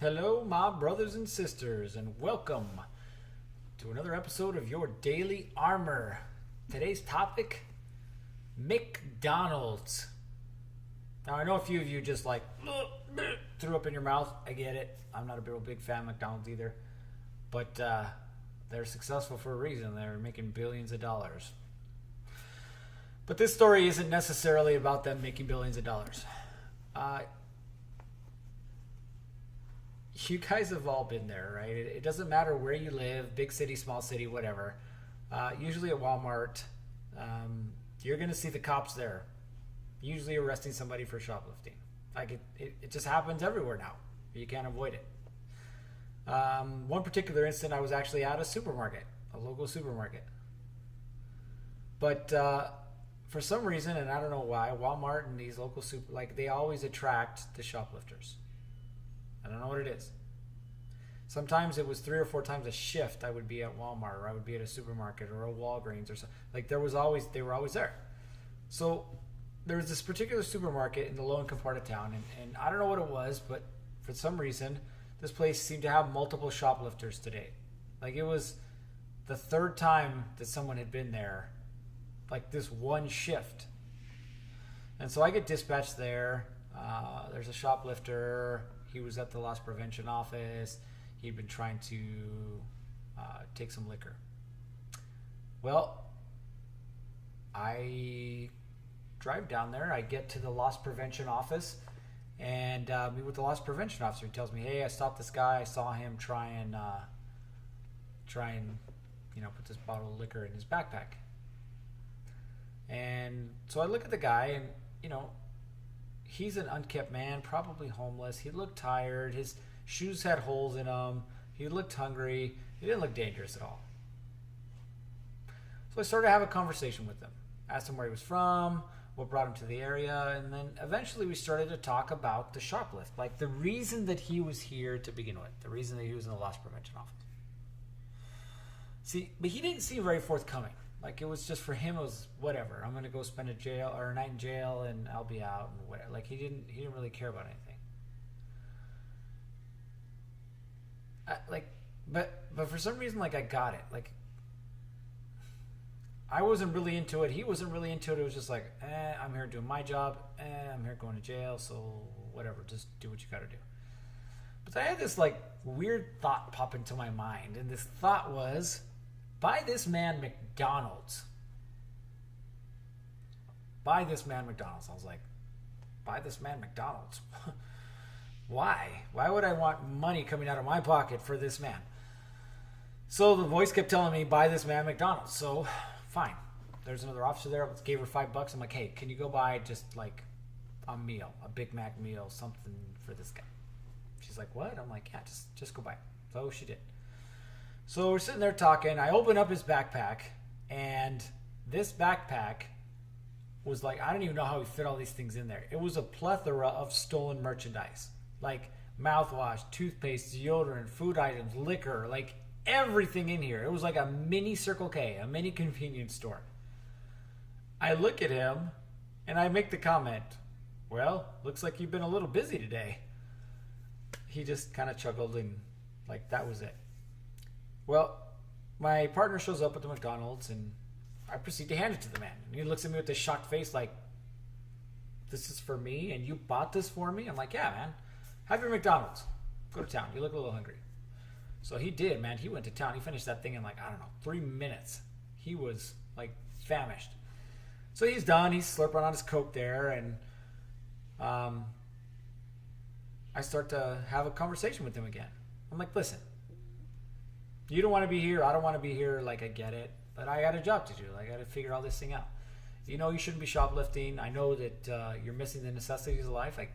Hello, my brothers and sisters, and welcome to another episode of your Daily Armor. Today's topic, McDonald's. Now, I know a few of you just like threw up in your mouth. I get it. I'm not a real big fan of McDonald's either. But they're successful for a reason. They're making billions of dollars. But this story isn't necessarily about them making billions of dollars. You guys have all been there, right? It doesn't matter where you live, big city, small city, whatever. Usually at Walmart, you're going to see the cops there, usually arresting somebody for shoplifting. Like it just happens everywhere now. You can't avoid it. One particular instant, I was actually at a supermarket, a local supermarket. But for some reason, and I don't know why, Walmart and these local they always attract the shoplifters. I don't know what it is. Sometimes it was 3 or 4 times a shift. I would be at Walmart, or I would be at a supermarket, or a Walgreens, or something. Like they were always there. So there was this particular supermarket in the low-income part of town, and I don't know what it was, but for some reason, this place seemed to have multiple shoplifters today. Like it was the 3rd time that someone had been there, like this one shift. And so I get dispatched there. There's a shoplifter. He was at the loss prevention office. He'd been trying to take some liquor. Well, I drive down there. I get to the loss prevention office and meet with the loss prevention officer. He tells me, "Hey, I stopped this guy. I saw him try and put this bottle of liquor in his backpack." And so I look at the guy, and he's an unkempt man, probably homeless. He looked tired. His shoes had holes in them. He looked hungry. He didn't look dangerous at all. So I started to have a conversation with him. Asked him where he was from, what brought him to the area, and then eventually we started to talk about the shoplift, like the reason that he was here to begin with, the reason that he was in the loss prevention office. See, but he didn't seem very forthcoming. Like it was just for him, it was whatever. I'm gonna go spend a night in jail and I'll be out and whatever. Like he didn't really care about anything. But for some reason, like I got it. Like I wasn't really into it. He wasn't really into it. It was just like, I'm here doing my job. I'm here going to jail. So whatever, just do what you gotta do. But I had this like weird thought pop into my mind, and this thought was, buy this man McDonald's. Buy this man McDonald's. I was like, buy this man McDonald's? Why? Why would I want money coming out of my pocket for this man? So the voice kept telling me, buy this man McDonald's. So fine. There's another officer there. I gave her $5. I'm like, hey, can you go buy just like a meal, a Big Mac meal, something for this guy? She's like, what? I'm like, yeah, just go buy it. So she did. So we're sitting there talking. I open up his backpack, and this backpack was like, I don't even know how he fit all these things in there. It was a plethora of stolen merchandise, like mouthwash, toothpaste, deodorant, food items, liquor, like everything in here. It was like a mini Circle K, a mini convenience store. I look at him, and I make the comment, well, looks like you've been a little busy today. He just kind of chuckled, and like that was it. Well, my partner shows up at the McDonald's, and I proceed to hand it to the man. And he looks at me with this shocked face like, this is for me, and you bought this for me? I'm like, yeah, man. Have your McDonald's. Go to town. You look a little hungry. So he did, man. He went to town. He finished that thing in like, I don't know, 3 minutes. He was like famished. So he's done. He's slurping on his Coke there, and I start to have a conversation with him again. I'm like, listen, you don't want to be here. I don't want to be here. Like, I get it. But I got a job to do. I got to figure all this thing out. You shouldn't be shoplifting. I know that you're missing the necessities of life. I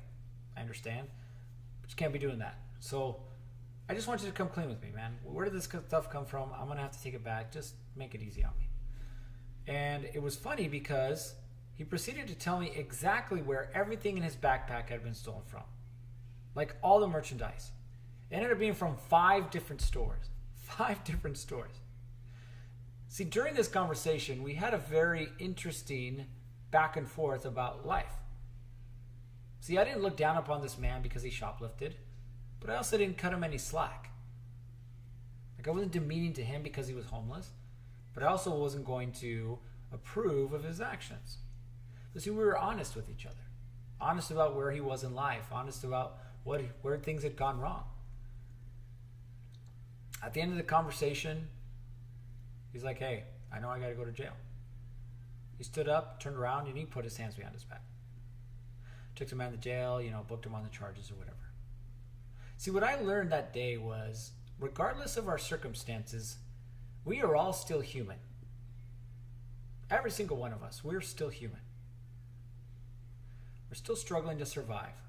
understand. But you can't be doing that. So I just want you to come clean with me, man. Where did this stuff come from? I'm going to have to take it back. Just make it easy on me. And it was funny because he proceeded to tell me exactly where everything in his backpack had been stolen from. Like all the merchandise. It ended up being from 5 different stores. 5 different stores. See, during this conversation, we had a very interesting back and forth about life. See, I didn't look down upon this man because he shoplifted. But I also didn't cut him any slack. Like, I wasn't demeaning to him because he was homeless, but I also wasn't going to approve of his actions. But see, we were honest with each other. Honest about where he was in life. Honest about where things had gone wrong. At the end of the conversation, he's like, hey, I know I got to go to jail. He stood up, turned around, and he put his hands behind his back. Took the man to jail, booked him on the charges or whatever. See, what I learned that day was, regardless of our circumstances, we are all still human. Every single one of us, we're still human. We're still struggling to survive.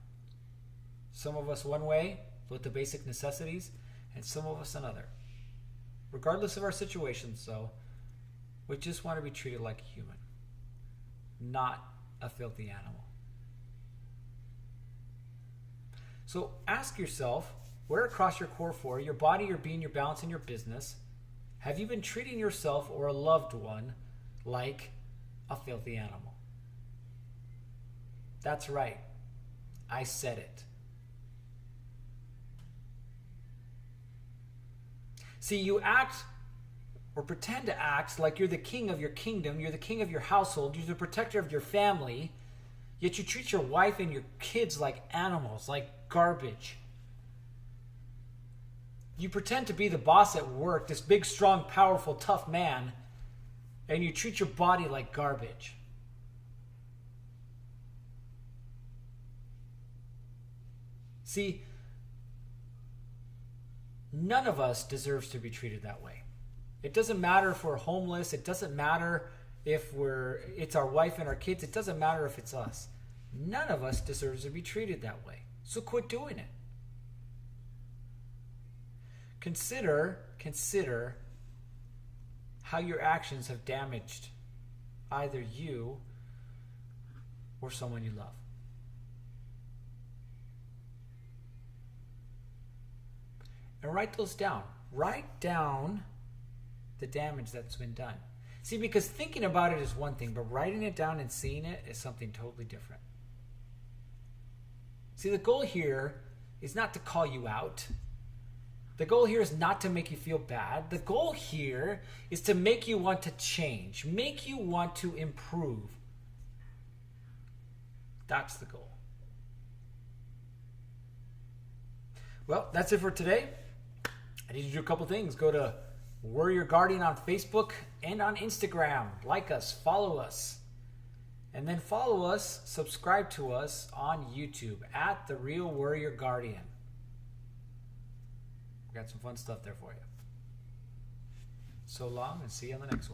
Some of us one way, with the basic necessities, and some of us another. Regardless of our situations, though, we just want to be treated like a human, not a filthy animal. So ask yourself, where across your core four, your body, your being, your balance, and your business, have you been treating yourself or a loved one like a filthy animal? That's right. I said it. See, you act or pretend to act like you're the king of your kingdom, you're the king of your household, you're the protector of your family, yet you treat your wife and your kids like animals, like garbage. You pretend to be the boss at work, this big, strong, powerful, tough man, and you treat your body like garbage. See, none of us deserves to be treated that way. It doesn't matter if we're homeless. It doesn't matter if it's our wife and our kids. It doesn't matter if it's us. None of us deserves to be treated that way. So quit doing it. Consider how your actions have damaged either you or someone you love. And write those down. Write down the damage that's been done. See, because thinking about it is one thing, but writing it down and seeing it is something totally different. See, the goal here is not to call you out. The goal here is not to make you feel bad. The goal here is to make you want to change, make you want to improve. That's the goal. Well, that's it for today. I need you to do a couple things. Go to Warrior Guardian on Facebook and on Instagram. Like us, follow us. And then follow us, subscribe to us on YouTube at The Real Warrior Guardian. We've got some fun stuff there for you. So long, and see you on the next one.